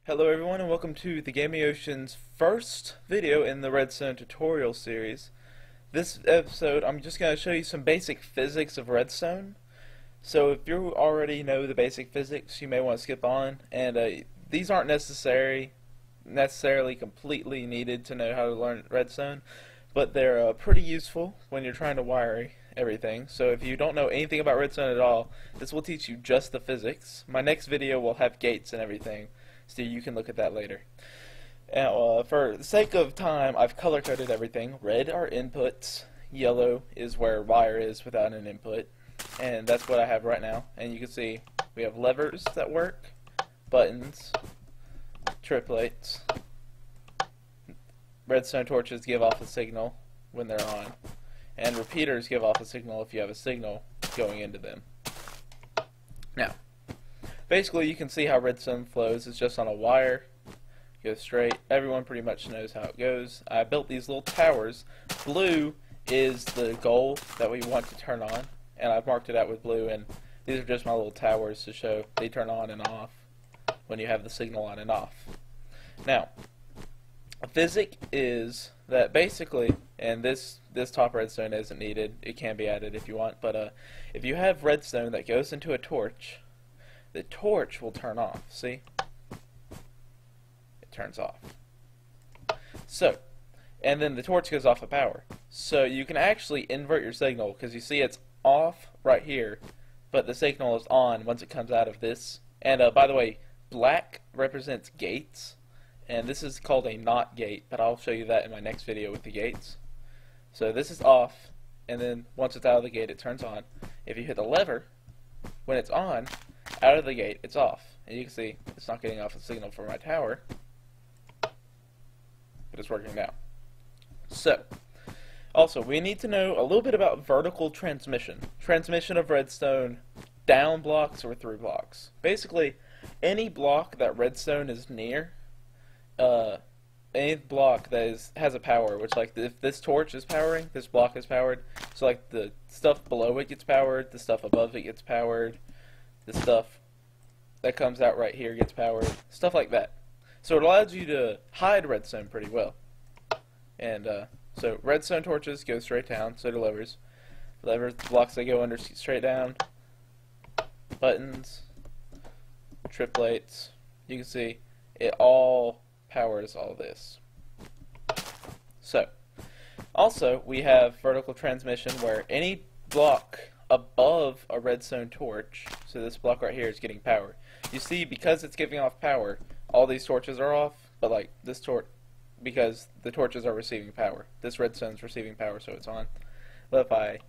Hello everyone and welcome to the Gaming Ocean's first video in the Redstone tutorial series. This episode I'm just going to show you some basic physics of Redstone. So if you already know the basic physics you may want to skip on, and these aren't necessarily completely needed to know how to learn Redstone, but they're pretty useful when you're trying to wire everything. So if you don't know anything about Redstone at all, this will teach you just the physics. My next video will have gates and everything, so you can look at that later. Now, for the sake of time, I've color-coded everything. Red are inputs, yellow is where wire is without an input, and that's what I have right now. And you can see we have levers that work, buttons, triplets. Redstone torches give off a signal when they're on, and repeaters give off a signal if you have a signal going into them. Now, basically you can see how redstone flows. It's just on a wire, goes straight. Everyone pretty much knows how it goes. I built these little towers. Blue is the goal that we want to turn on, and I've marked it out with blue, and these are just my little towers to show they turn on and off when you have the signal on and off. Now, a physic is that basically, and this top redstone isn't needed, it can be added if you want, but if you have redstone that goes into a torch, the torch will turn off. See? It turns off. So, and then the torch goes off of power. So you can actually invert your signal, because you see it's off right here, but the signal is on once it comes out of this. And by the way, black represents gates, and this is called a NOT gate, but I'll show you that in my next video with the gates. So this is off, and then once it's out of the gate it turns on. If you hit the lever, when it's on, out of the gate it's off. And you can see it's not getting off a signal from my tower, but it's working now. So, also we need to know a little bit about vertical transmission. Transmission of redstone down blocks or through blocks. Basically, any block that redstone is near, any block that has a power, which, like, if this torch is powering, this block is powered, so like the stuff below it gets powered, the stuff above it gets powered, the stuff that comes out right here gets powered, stuff like that. So it allows you to hide redstone pretty well. And so redstone torches go straight down, so do levers. Levers, blocks that go under straight down, buttons, triplets. You can see it all powers all this. So, also we have vertical transmission where any block above a redstone torch, so this block right here is getting power. You see, because it's giving off power, all these torches are off, but like this torch, because the torches are receiving power. This redstone's receiving power, so it's on. But if I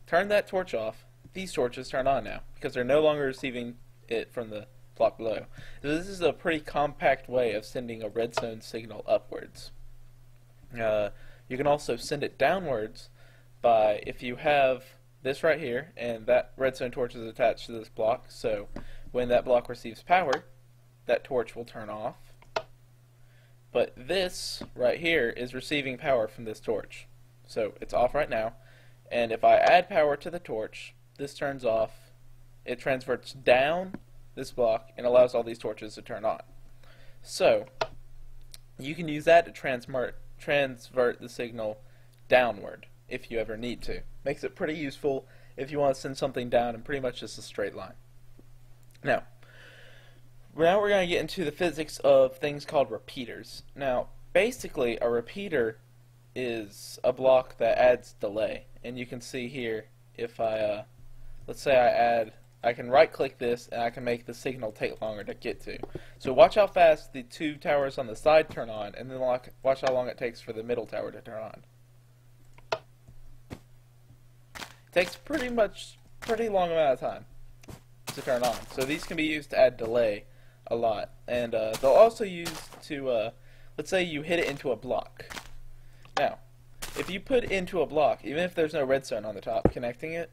turn that torch off, these torches turn on now, because they're no longer receiving it from the block below. So this is a pretty compact way of sending a redstone signal upwards. You can also send it downwards by, if you have this right here, and that redstone torch is attached to this block, so when that block receives power, that torch will turn off. But this right here is receiving power from this torch. So it's off right now, and if I add power to the torch, this turns off, it transverts down this block and allows all these torches to turn on. So you can use that to transvert the signal downward if you ever need to. Makes it pretty useful if you want to send something down in pretty much just a straight line. Now we're going to get into the physics of things called repeaters. Now basically a repeater is a block that adds delay, and you can see here if I let's say I can right click this and I can make the signal take longer to get to. So watch how fast the two towers on the side turn on, and then watch how long it takes for the middle tower to turn on. It takes pretty long amount of time to turn on. So these can be used to add delay a lot, and they'll also use to let's say you hit it into a block. Now if you put into a block, even if there's no redstone on the top connecting it,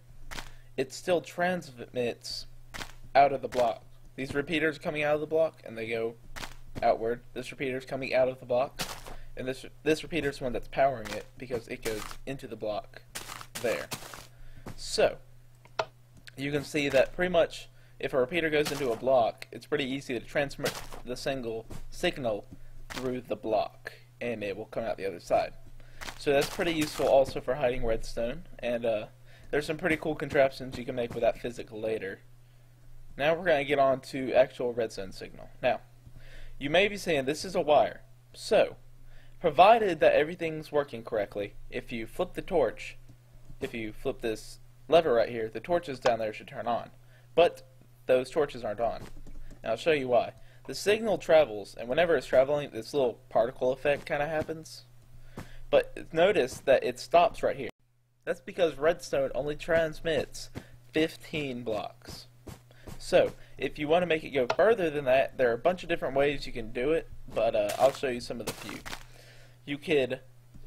it still transmits out of the block. These repeaters are coming out of the block and they go outward. This repeater is coming out of the block, and this repeater is the one that's powering it because it goes into the block there. So you can see that pretty much if a repeater goes into a block, it's pretty easy to transmit the single signal through the block, and it will come out the other side. So that's pretty useful also for hiding redstone, and there's some pretty cool contraptions you can make with that physics later. Now we're going to get on to actual redstone signal. Now, you may be saying this is a wire. So, provided that everything's working correctly, if you flip the torch, if you flip this lever right here, the torches down there should turn on. But those torches aren't on. And I'll show you why. The signal travels, and whenever it's traveling, this little particle effect kind of happens. But notice that it stops right here. That's because redstone only transmits 15 blocks. So, if you want to make it go further than that, there are a bunch of different ways you can do it, but I'll show you some of the few. You could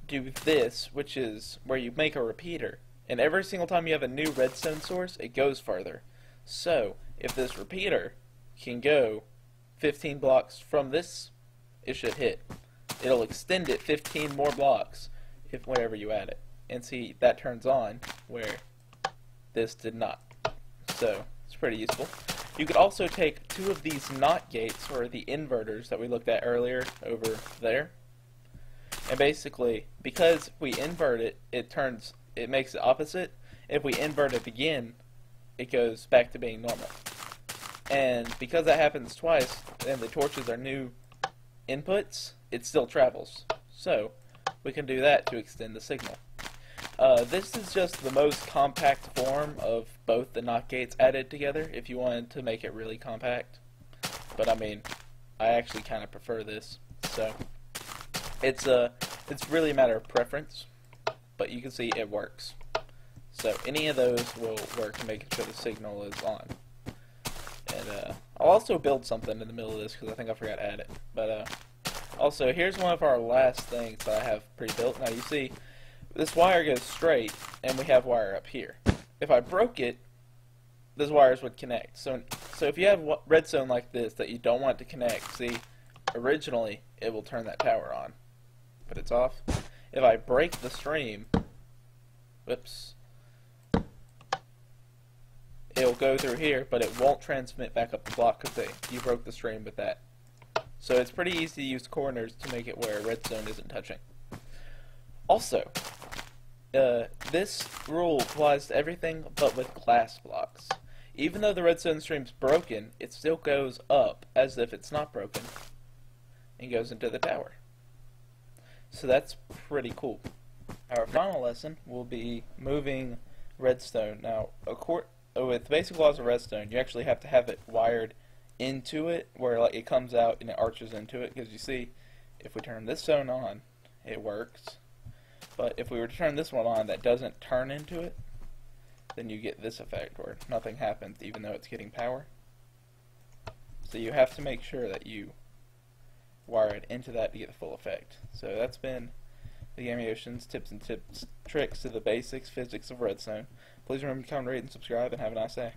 do this, which is where you make a repeater, and every single time you have a new redstone source, it goes further. So, if this repeater can go 15 blocks from this, it should hit. It'll extend it 15 more blocks if whenever you add it. And see, that turns on where this did not. So, it's pretty useful. You could also take two of these NOT gates, or the inverters that we looked at earlier over there. And basically, because if we invert it, it makes it opposite. If we invert it again, it goes back to being normal. And because that happens twice, and the torches are new inputs, it still travels. So, we can do that to extend the signal. This is just the most compact form of both the NOT gates added together, if you wanted to make it really compact. But I mean, I actually kind of prefer this. So, it's really a matter of preference, but you can see it works. So any of those will work in making sure the signal is on. And I'll also build something in the middle of this because I think I forgot to add it. But also, here's one of our last things that I have pre-built. Now you see, this wire goes straight, and we have wire up here. If I broke it, those wires would connect. So if you have redstone like this that you don't want to connect, see, originally it will turn that power on, but it's off. If I break the stream, whoops, it'll go through here, but it won't transmit back up the block because you broke the stream with that. So it's pretty easy to use corners to make it where redstone isn't touching. Also, this rule applies to everything but with glass blocks. Even though the redstone stream's broken, it still goes up as if it's not broken and goes into the tower. So that's pretty cool. Our final lesson will be moving redstone. Now, with basic laws of redstone, you actually have to have it wired into it, where like it comes out and it arches into it. Because you see, if we turn this zone on, it works. But if we were to turn this one on that doesn't turn into it, then you get this effect where nothing happens even though it's getting power. So you have to make sure that you wire it into that to get the full effect. So that's been the Gaming Ocean's tips and tricks to the basics physics of redstone. Please remember to comment, rate, and subscribe, and have a nice day.